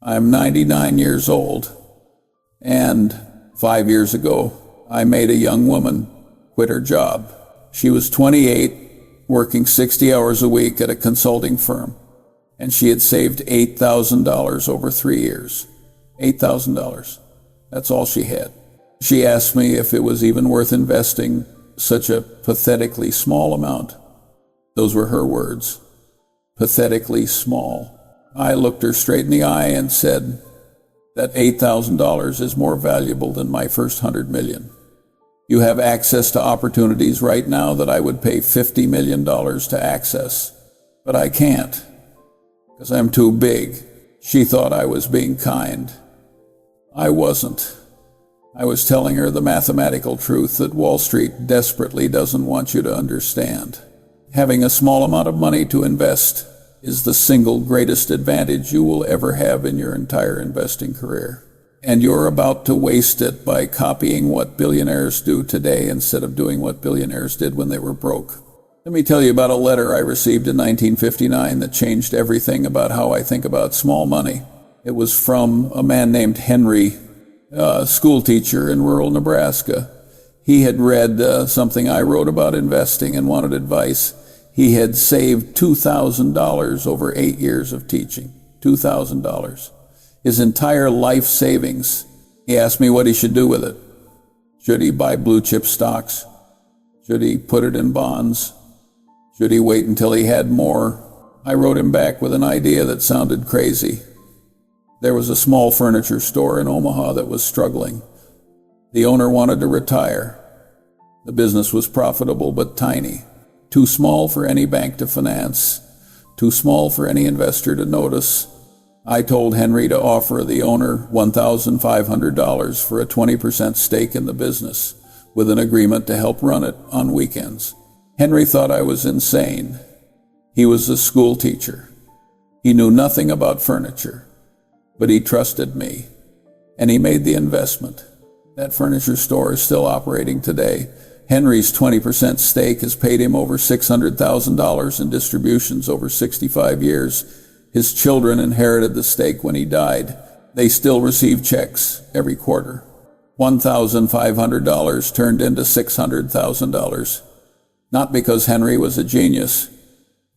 I'm 99 years old, and 5 years ago, I made a young woman quit her job. She was 28, working 60 hours a week at a consulting firm, and she had saved $8,000 over 3 years. $8,000. That's all she had. She asked me if it was even worth investing such a pathetically small amount. Those were her words. Pathetically small. I looked her straight in the eye and said that $8,000 is more valuable than my first 100 million. You have access to opportunities right now that I would pay $50 million to access, but I can't because I'm too big. She thought I was being kind. I wasn't. I was telling her the mathematical truth that Wall Street desperately doesn't want you to understand. Having a small amount of money to invest is the single greatest advantage you will ever have in your entire investing career. And you're about to waste it by copying what billionaires do today instead of doing what billionaires did when they were broke. Let me tell you about a letter I received in 1959 that changed everything about how I think about small money. It was from a man named Henry, a school teacher in rural Nebraska. He had read something I wrote about investing and wanted advice. He had saved $2,000 over 8 years of teaching. $2,000. His entire life savings. He asked me what he should do with it. Should he buy blue chip stocks? Should he put it in bonds? Should he wait until he had more? I wrote him back with an idea that sounded crazy. There was a small furniture store in Omaha that was struggling. The owner wanted to retire. The business was profitable but tiny. Too small for any bank to finance. Too small for any investor to notice. I told Henry to offer the owner $1,500 for a 20% stake in the business, with an agreement to help run it on weekends. Henry thought I was insane. He was a school teacher. He knew nothing about furniture, but he trusted me, and he made the investment. That furniture store is still operating today. Henry's 20% stake has paid him over $600,000 in distributions over 65 years. His children inherited the stake when he died. They still receive checks every quarter. $1,500 turned into $600,000. Not because Henry was a genius,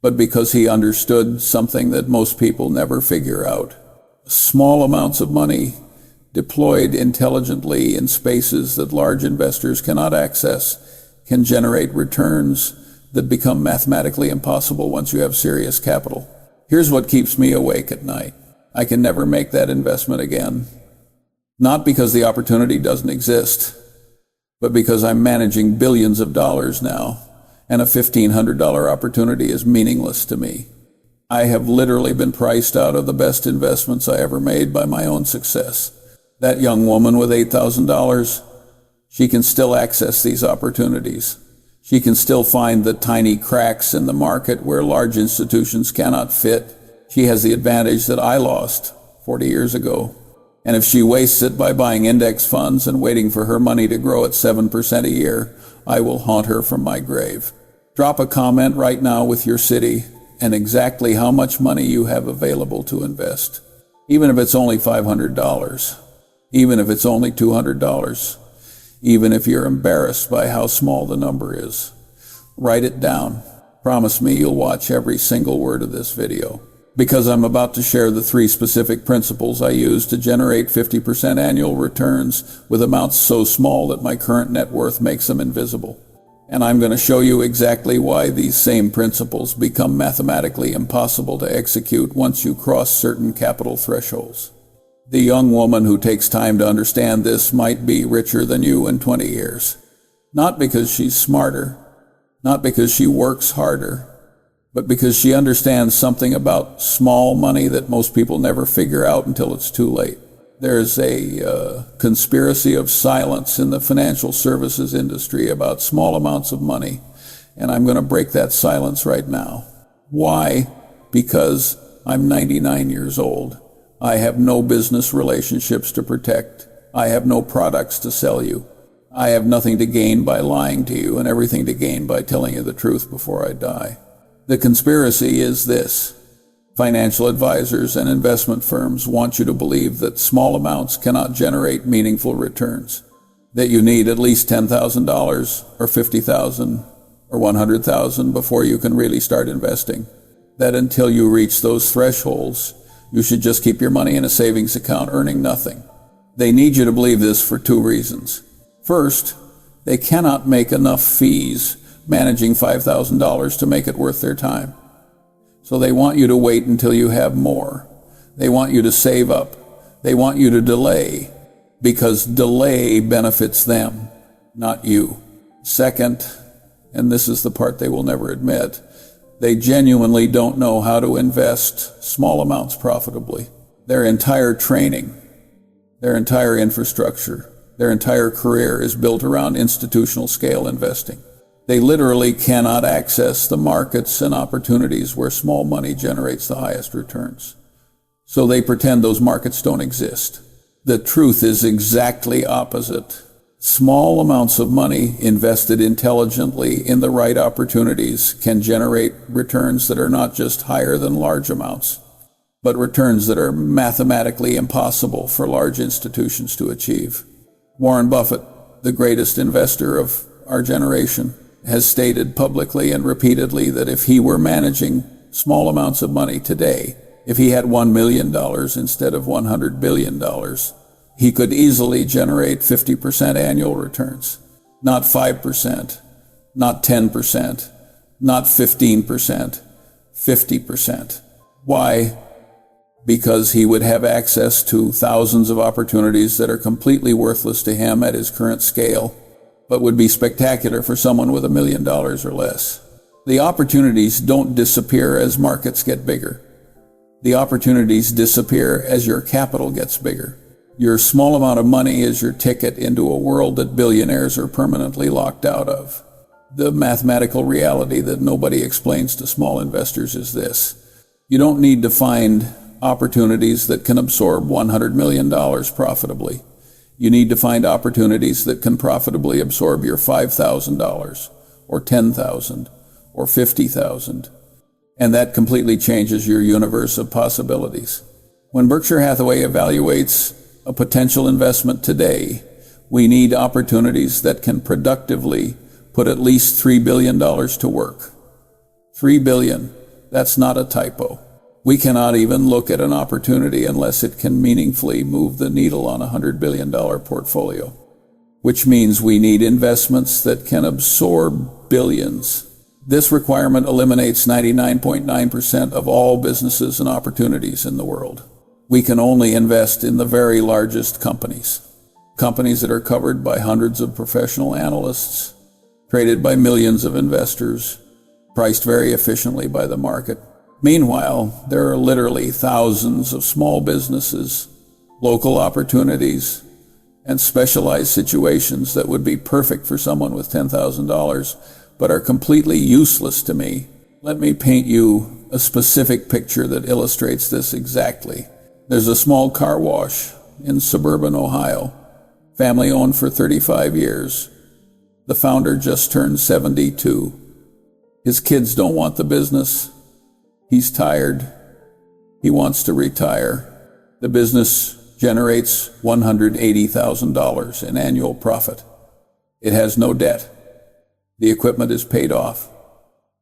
but because he understood something that most people never figure out. Small amounts of money deployed intelligently in spaces that large investors cannot access can generate returns that become mathematically impossible once you have serious capital. Here's what keeps me awake at night. I can never make that investment again. Not because the opportunity doesn't exist, but because I'm managing billions of dollars now, and a $1,500 opportunity is meaningless to me. I have literally been priced out of the best investments I ever made by my own success. That young woman with $8,000, she can still access these opportunities. She can still find the tiny cracks in the market where large institutions cannot fit. She has the advantage that I lost 40 years ago. And if she wastes it by buying index funds and waiting for her money to grow at 7% a year, I will haunt her from my grave. Drop a comment right now with your city and exactly how much money you have available to invest. Even if it's only $500. Even if it's only $200, even if you're embarrassed by how small the number is. Write it down. Promise me you'll watch every single word of this video, because I'm about to share the 3 specific principles I use to generate 50% annual returns with amounts so small that my current net worth makes them invisible. And I'm going to show you exactly why these same principles become mathematically impossible to execute once you cross certain capital thresholds. The young woman who takes time to understand this might be richer than you in 20 years. Not because she's smarter, not because she works harder, but because she understands something about small money that most people never figure out until it's too late. There's a conspiracy of silence in the financial services industry about small amounts of money, and I'm going to break that silence right now. Why? Because I'm 99 years old. I have no business relationships to protect. I have no products to sell you. I have nothing to gain by lying to you and everything to gain by telling you the truth before I die. The conspiracy is this. Financial advisors and investment firms want you to believe that small amounts cannot generate meaningful returns, that you need at least $10,000 or $50,000 or $100,000 before you can really start investing, that until you reach those thresholds, you should just keep your money in a savings account earning nothing. They need you to believe this for two reasons. First, they cannot make enough fees managing $5,000 to make it worth their time. So they want you to wait until you have more. They want you to save up. They want you to delay, because delay benefits them, not you. Second, and this is the part they will never admit, they genuinely don't know how to invest small amounts profitably. Their entire training, their entire infrastructure, their entire career is built around institutional scale investing. They literally cannot access the markets and opportunities where small money generates the highest returns. So they pretend those markets don't exist. The truth is exactly opposite. Small amounts of money invested intelligently in the right opportunities can generate returns that are not just higher than large amounts, but returns that are mathematically impossible for large institutions to achieve. Warren Buffett, the greatest investor of our generation, has stated publicly and repeatedly that if he were managing small amounts of money today, if he had $1 million instead of $100 billion, he could easily generate 50% annual returns. Not 5%, not 10%, not 15%, 50%. Why? Because he would have access to thousands of opportunities that are completely worthless to him at his current scale, but would be spectacular for someone with $1 million or less. The opportunities don't disappear as markets get bigger. The opportunities disappear as your capital gets bigger. Your small amount of money is your ticket into a world that billionaires are permanently locked out of. The mathematical reality that nobody explains to small investors is this: you don't need to find opportunities that can absorb $100 million profitably. You need to find opportunities that can profitably absorb your $5,000 or $10,000 or $50,000. And that completely changes your universe of possibilities. When Berkshire Hathaway evaluates a potential investment today, we need opportunities that can productively put at least $3 billion to work. $3 billion, that's not a typo. We cannot even look at an opportunity unless it can meaningfully move the needle on a $100 billion portfolio, which means we need investments that can absorb billions. This requirement eliminates 99.9% of all businesses and opportunities in the world. We can only invest in the very largest companies that are covered by hundreds of professional analysts, traded by millions of investors, priced very efficiently by the market. Meanwhile, there are literally thousands of small businesses, local opportunities, and specialized situations that would be perfect for someone with $10,000, but are completely useless to me. Let me paint you a specific picture that illustrates this exactly. There's a small car wash in suburban Ohio, family owned for 35 years. The founder just turned 72. His kids don't want the business. He's tired. He wants to retire. The business generates $180,000 in annual profit. It has no debt. The equipment is paid off.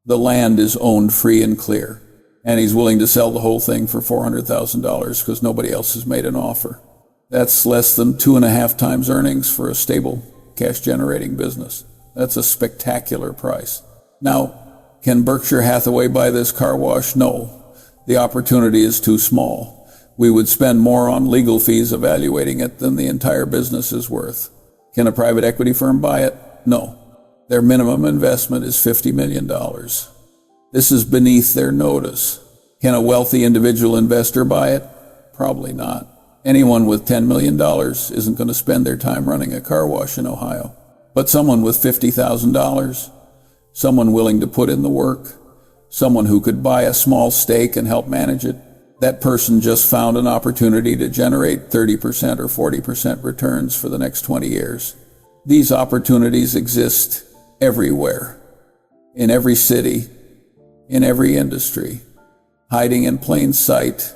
The land is owned free and clear. And he's willing to sell the whole thing for $400,000 because nobody else has made an offer. That's less than 2.5 times earnings for a stable cash-generating business. That's a spectacular price. Now, can Berkshire Hathaway buy this car wash? No. The opportunity is too small. We would spend more on legal fees evaluating it than the entire business is worth. Can a private equity firm buy it? No. Their minimum investment is $50 million. This is beneath their notice. Can a wealthy individual investor buy it? Probably not. Anyone with $10 million isn't going to spend their time running a car wash in Ohio. But someone with $50,000, someone willing to put in the work, someone who could buy a small stake and help manage it, that person just found an opportunity to generate 30% or 40% returns for the next 20 years. These opportunities exist everywhere, in every city, in every industry. hiding in plain sight,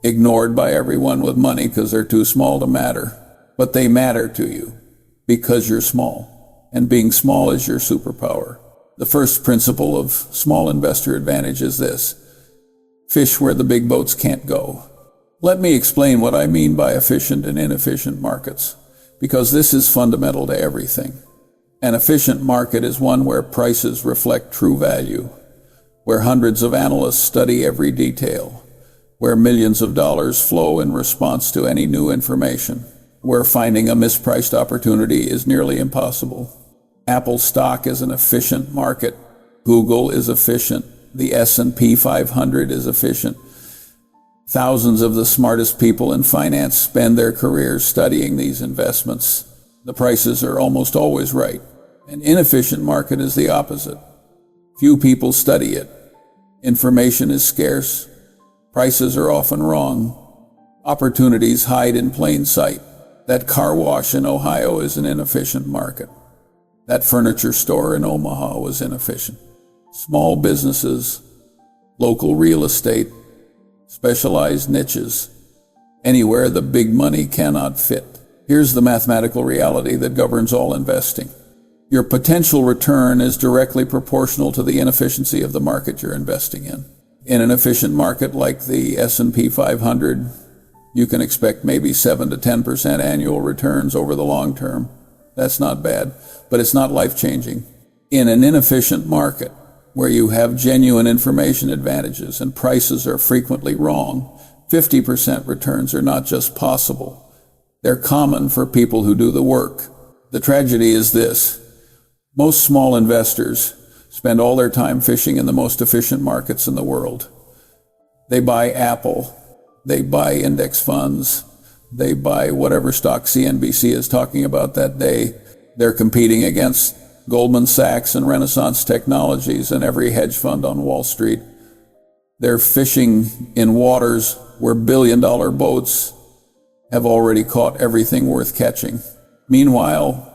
ignored by everyone with money because they're too small to matter. But they matter to you because you're small, and being small is your superpower. The first principle of small investor advantage is this: fish where the big boats can't go. Let me explain what I mean by efficient and inefficient markets, because this is fundamental to everything. An efficient market is one where prices reflect true value, where hundreds of analysts study every detail, where millions of dollars flow in response to any new information, where finding a mispriced opportunity is nearly impossible. Apple stock is an efficient market. Google is efficient. The S&P 500 is efficient. Thousands of the smartest people in finance spend their careers studying these investments. The prices are almost always right. An inefficient market is the opposite. Few people study it. Information is scarce. Prices are often wrong. Opportunities hide in plain sight. That car wash in Ohio is an inefficient market. That furniture store in Omaha was inefficient. Small businesses, local real estate, specialized niches, anywhere the big money cannot fit. Here's the mathematical reality that governs all investing. Your potential return is directly proportional to the inefficiency of the market you're investing in. In an efficient market like the S&P 500, you can expect maybe 7 to 10% annual returns over the long term. That's not bad, but it's not life-changing. In an inefficient market, where you have genuine information advantages and prices are frequently wrong, 50% returns are not just possible. They're common for people who do the work. The tragedy is this: most small investors spend all their time fishing in the most efficient markets in the world. They buy Apple, they buy index funds, they buy whatever stock CNBC is talking about that day. They're competing against Goldman Sachs and Renaissance Technologies and every hedge fund on Wall Street. They're fishing in waters where billion-dollar boats have already caught everything worth catching. Meanwhile,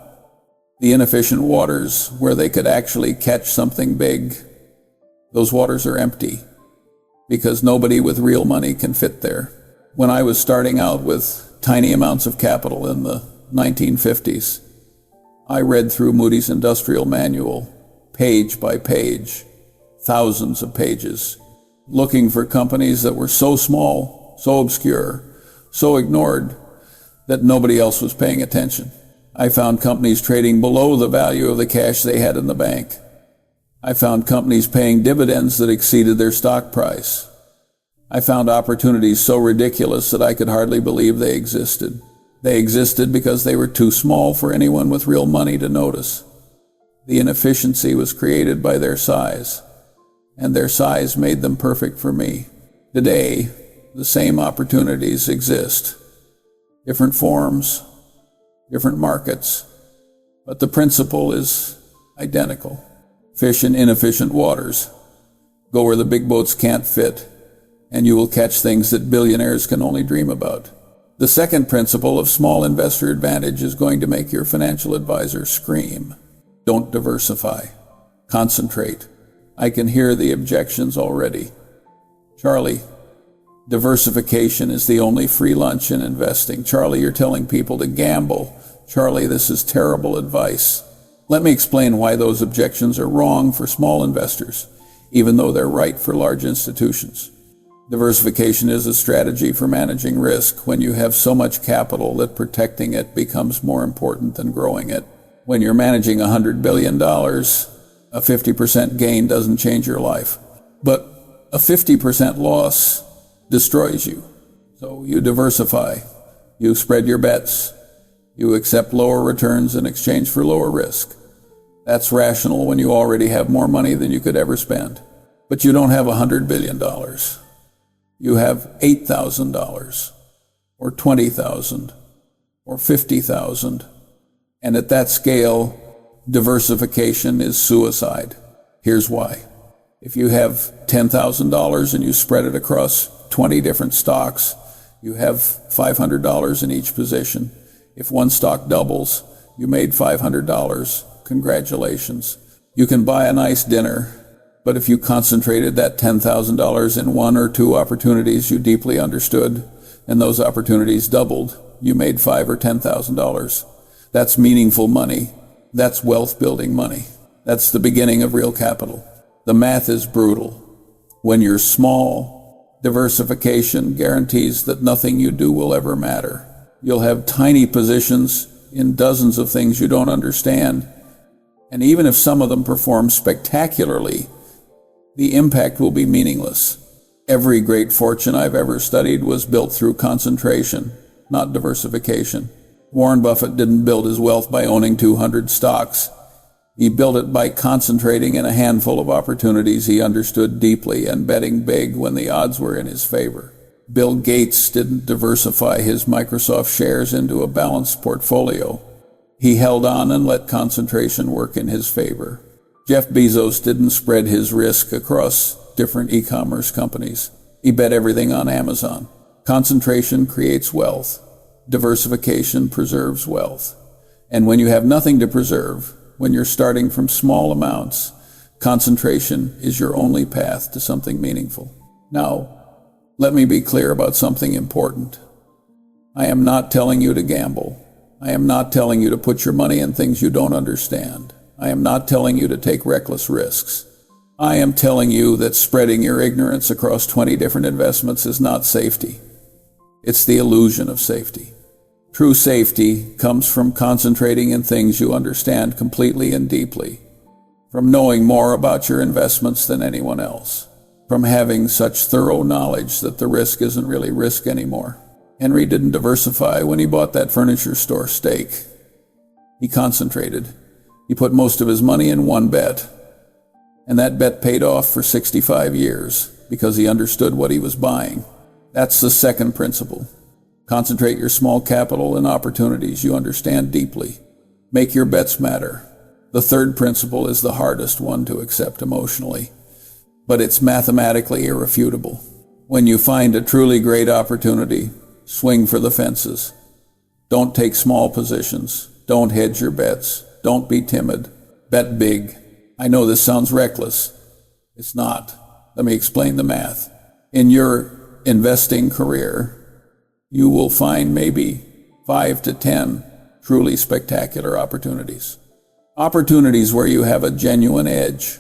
the inefficient waters where they could actually catch something big, those waters are empty because nobody with real money can fit there. When I was starting out with tiny amounts of capital in the 1950s, I read through Moody's Industrial Manual, page by page, thousands of pages, looking for companies that were so small, so obscure, so ignored that nobody else was paying attention. I found companies trading below the value of the cash they had in the bank. I found companies paying dividends that exceeded their stock price. I found opportunities so ridiculous that I could hardly believe they existed. They existed because they were too small for anyone with real money to notice. The inefficiency was created by their size, and their size made them perfect for me. Today, the same opportunities exist. Different forms, different markets, but the principle is identical. Fish in inefficient waters. Go where the big boats can't fit, and you will catch things that billionaires can only dream about. The second principle of small investor advantage is going to make your financial advisor scream. Don't diversify. Concentrate. I can hear the objections already. Charlie, diversification is the only free lunch in investing. Charlie, you're telling people to gamble. Charlie, this is terrible advice. Let me explain why those objections are wrong for small investors, even though they're right for large institutions. Diversification is a strategy for managing risk when you have so much capital that protecting it becomes more important than growing it. When you're managing $100 billion, a 50% gain doesn't change your life. But a 50% loss destroys you. So you diversify. You spread your bets. You accept lower returns in exchange for lower risk. That's rational when you already have more money than you could ever spend. But you don't have $100 billion. You have $8,000 or $20,000 or $50,000. And at that scale, diversification is suicide. Here's why. If you have $10,000 and you spread it across 20 different stocks, you have $500 in each position. If one stock doubles, you made $500. Congratulations. You can buy a nice dinner, But if you concentrated that $10,000 in one or two opportunities you deeply understood, and those opportunities doubled, you made $5,000 or $10,000. That's meaningful money. That's wealth building money. That's the beginning of real capital. The math is brutal. When you're small, diversification guarantees that nothing you do will ever matter. You'll have tiny positions in dozens of things you don't understand, and even if some of them perform spectacularly, the impact will be meaningless. Every great fortune I've ever studied was built through concentration, not diversification. Warren Buffett didn't build his wealth by owning 200 stocks. He built it by concentrating in a handful of opportunities he understood deeply and betting big when the odds were in his favor. Bill Gates didn't diversify his Microsoft shares into a balanced portfolio. He held on and let concentration work in his favor. Jeff Bezos didn't spread his risk across different e-commerce companies. He bet everything on Amazon. Concentration creates wealth. Diversification preserves wealth. And when you have nothing to preserve, when you're starting from small amounts, concentration is your only path to something meaningful. Now, let me be clear about something important. I am not telling you to gamble. I am not telling you to put your money in things you don't understand. I am not telling you to take reckless risks. I am telling you that spreading your ignorance across 20 different investments is not safety. It's the illusion of safety. True safety comes from concentrating in things you understand completely and deeply, from knowing more about your investments than anyone else, from having such thorough knowledge that the risk isn't really risk anymore. Henry didn't diversify when he bought that furniture store stake. He concentrated. He put most of his money in one bet, and that bet paid off for 65 years because he understood what he was buying. That's the second principle. Concentrate your small capital in opportunities you understand deeply. Make your bets matter. The third principle is the hardest one to accept emotionally, but it's mathematically irrefutable. When you find a truly great opportunity, swing for the fences. Don't take small positions. Don't hedge your bets. Don't be timid. Bet big. I know this sounds reckless. It's not. Let me explain the math. In your investing career, you will find maybe 5 to 10 truly spectacular opportunities. Opportunities where you have a genuine edge,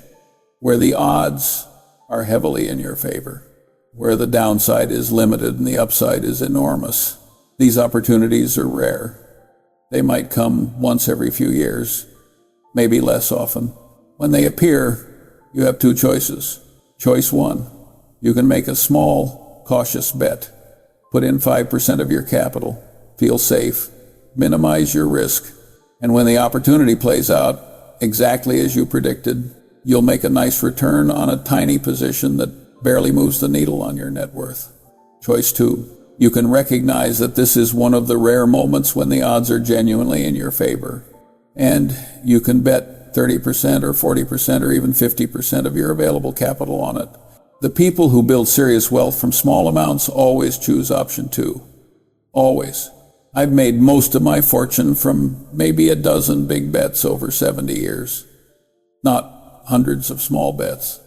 where the odds are heavily in your favor, where the downside is limited and the upside is enormous. These opportunities are rare. They might come once every few years, maybe less often. When they appear, you have two choices. Choice one, you can make a small, cautious bet. Put in 5% of your capital, feel safe, minimize your risk, and when the opportunity plays out exactly as you predicted, you'll make a nice return on a tiny position that barely moves the needle on your net worth. Choice two, you can recognize that this is one of the rare moments when the odds are genuinely in your favor, and you can bet 30% or 40% or even 50% of your available capital on it. The people who build serious wealth from small amounts always choose option two. Always. I've made most of my fortune from maybe a dozen big bets over 70 years. Not hundreds of small bets.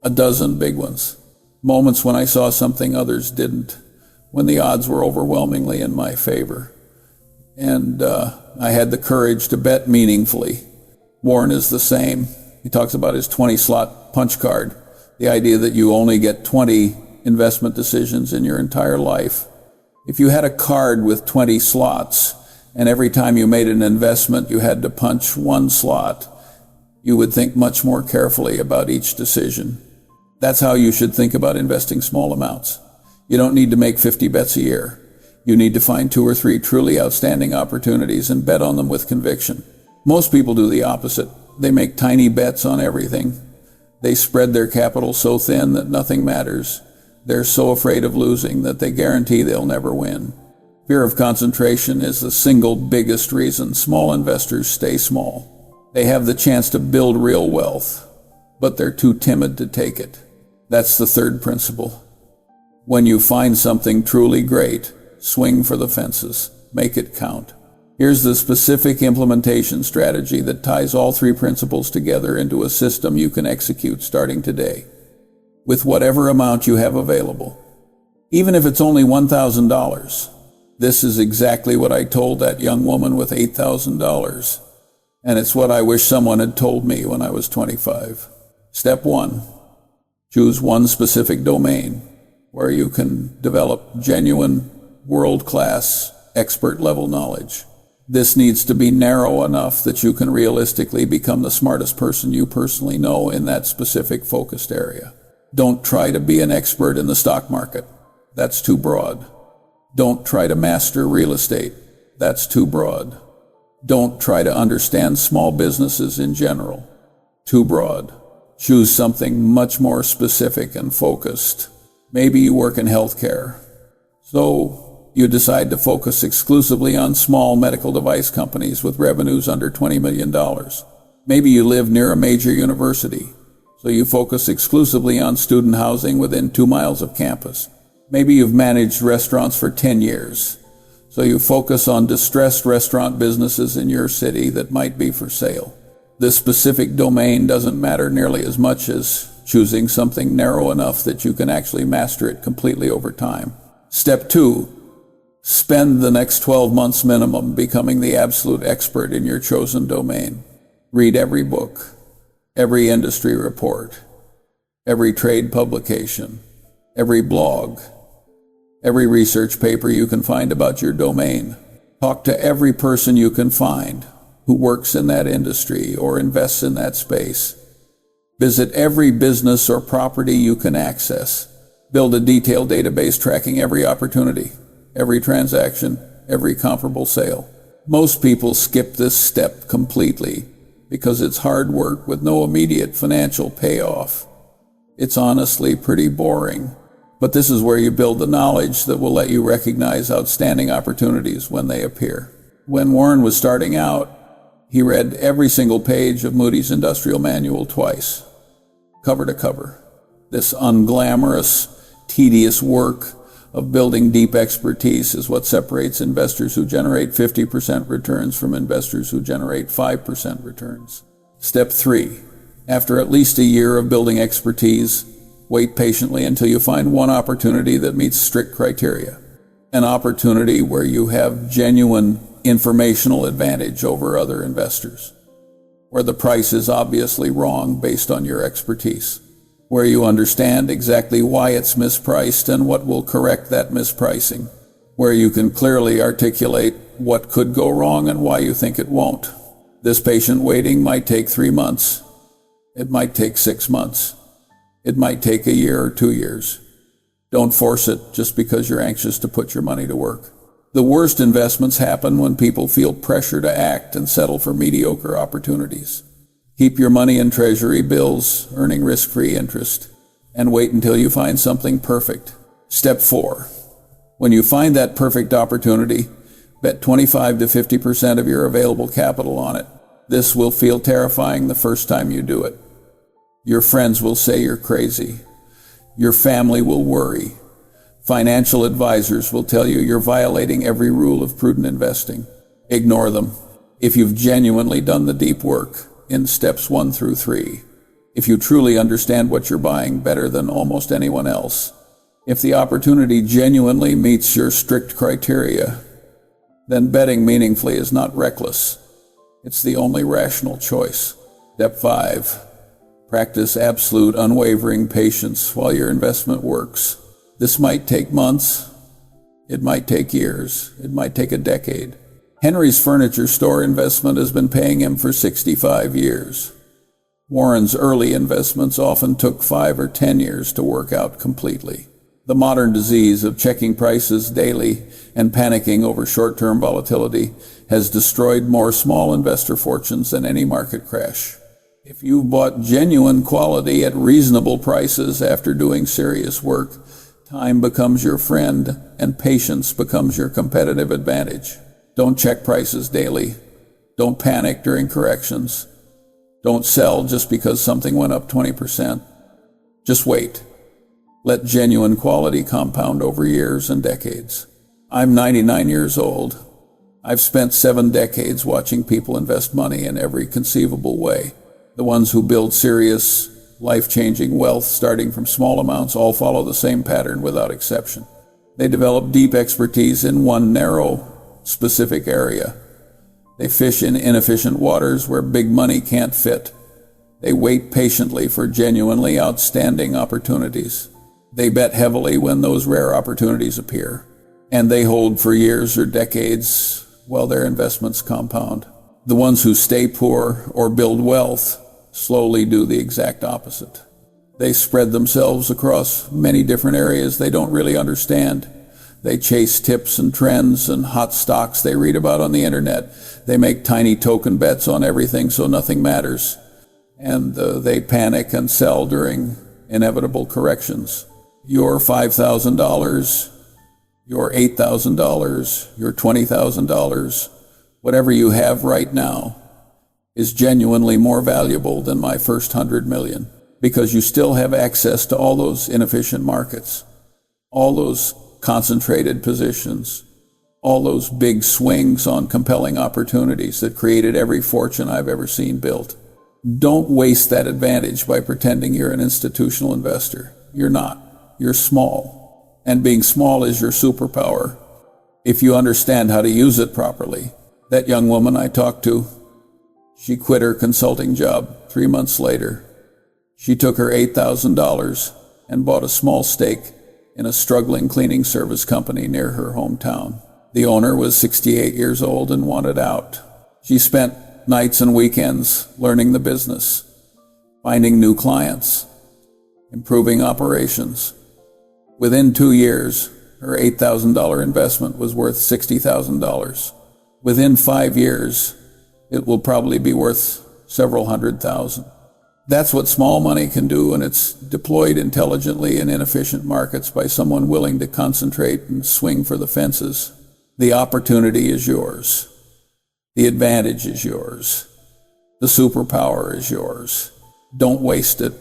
A dozen big ones. Moments when I saw something others didn't. When the odds were overwhelmingly in my favor. And I had the courage to bet meaningfully. Warren is the same. He talks about his 20-slot punch card. The idea that you only get 20 investment decisions in your entire life. If you had a card with 20 slots, and every time you made an investment you had to punch one slot, you would think much more carefully about each decision. That's how you should think about investing small amounts. You don't need to make 50 bets a year. You need to find 2 or 3 truly outstanding opportunities and bet on them with conviction. Most people do the opposite. They make tiny bets on everything. They spread their capital so thin that nothing matters. They're so afraid of losing that they guarantee they'll never win. Fear of concentration is the single biggest reason small investors stay small. They have the chance to build real wealth, but they're too timid to take it. That's the third principle. When you find something truly great, swing for the fences. Make it count. Here's the specific implementation strategy that ties all three principles together into a system you can execute starting today, with whatever amount you have available. Even if it's only $1,000. This is exactly what I told that young woman with $8,000. And it's what I wish someone had told me when I was 25. Step 1. Choose one specific domain where you can develop genuine, world-class, expert-level knowledge. This needs to be narrow enough that you can realistically become the smartest person you personally know in that specific focused area. Don't try to be an expert in the stock market. That's too broad. Don't try to master real estate. That's too broad. Don't try to understand small businesses in general. Too broad. Choose something much more specific and focused. Maybe you work in healthcare. So you decide to focus exclusively on small medical device companies with revenues under $20 million. Maybe you live near a major university. So you focus exclusively on student housing within 2 miles of campus. Maybe you've managed restaurants for 10 years, so you focus on distressed restaurant businesses in your city that might be for sale. This specific domain doesn't matter nearly as much as choosing something narrow enough that you can actually master it completely over time. Step 2, spend the next 12 months minimum becoming the absolute expert in your chosen domain. Read every book, every industry report, every trade publication, every blog, every research paper you can find about your domain. Talk to every person you can find who works in that industry or invests in that space. Visit every business or property you can access. Build a detailed database tracking every opportunity, every transaction, every comparable sale. Most people skip this step completely because it's hard work with no immediate financial payoff. It's honestly pretty boring. But this is where you build the knowledge that will let you recognize outstanding opportunities when they appear. When Warren was starting out, he read every single page of Moody's Industrial Manual twice, cover to cover. This unglamorous, tedious work of building deep expertise is what separates investors who generate 50% returns from investors who generate 5% returns. Step 3. After at least a year of building expertise, wait patiently until you find one opportunity that meets strict criteria. An opportunity where you have genuine informational advantage over other investors. Where the price is obviously wrong based on your expertise. Where you understand exactly why it's mispriced and what will correct that mispricing. Where you can clearly articulate what could go wrong and why you think it won't. This patient waiting might take 3 months. It might take 6 months. It might take a year or 2 years. Don't force it just because you're anxious to put your money to work. The worst investments happen when people feel pressure to act and settle for mediocre opportunities. Keep your money in treasury bills, earning risk-free interest, and wait until you find something perfect. Step 4. When you find that perfect opportunity, bet 25 to 50% of your available capital on it. This will feel terrifying the first time you do it. Your friends will say you're crazy. Your family will worry. Financial advisors will tell you you're violating every rule of prudent investing. Ignore them. If you've genuinely done the deep work in steps 1 through 3, if you truly understand what you're buying better than almost anyone else, if the opportunity genuinely meets your strict criteria, then betting meaningfully is not reckless. It's the only rational choice. Step 5. Practice absolute, unwavering patience while your investment works. This might take months. It might take years. It might take a decade. Henry's furniture store investment has been paying him for 65 years. Warren's early investments often took 5 or 10 years to work out completely. The modern disease of checking prices daily and panicking over short-term volatility has destroyed more small investor fortunes than any market crash. If you've bought genuine quality at reasonable prices after doing serious work, time becomes your friend and patience becomes your competitive advantage. Don't check prices daily. Don't panic during corrections. Don't sell just because something went up 20%. Just wait. Let genuine quality compound over years and decades. I'm 99 years old. I've spent 7 decades watching people invest money in every conceivable way. The ones who build serious, life-changing wealth starting from small amounts all follow the same pattern without exception. They develop deep expertise in one narrow, specific area. They fish in inefficient waters where big money can't fit. They wait patiently for genuinely outstanding opportunities. They bet heavily when those rare opportunities appear. And they hold for years or decades while their investments compound. The ones who stay poor or build wealth slowly do the exact opposite. They spread themselves across many different areas they don't really understand. They chase tips and trends and hot stocks they read about on the internet. They make tiny token bets on everything so nothing matters. And they panic and sell during inevitable corrections. Your $5,000, your $8,000, your $20,000, whatever you have right now, is genuinely more valuable than my first 100 million, because you still have access to all those inefficient markets, all those concentrated positions, all those big swings on compelling opportunities that created every fortune I've ever seen built. Don't waste that advantage by pretending you're an institutional investor. You're not. You're small. And being small is your superpower, if you understand how to use it properly. That young woman I talked to, she quit her consulting job 3 months later. She took her $8,000 and bought a small stake in a struggling cleaning service company near her hometown. The owner was 68 years old and wanted out. She spent nights and weekends learning the business, finding new clients, improving operations. Within 2 years, her $8,000 investment was worth $60,000. Within 5 years, it will probably be worth several $100,000. That's what small money can do, and it's deployed intelligently in inefficient markets by someone willing to concentrate and swing for the fences. The opportunity is yours. The advantage is yours. The superpower is yours. Don't waste it.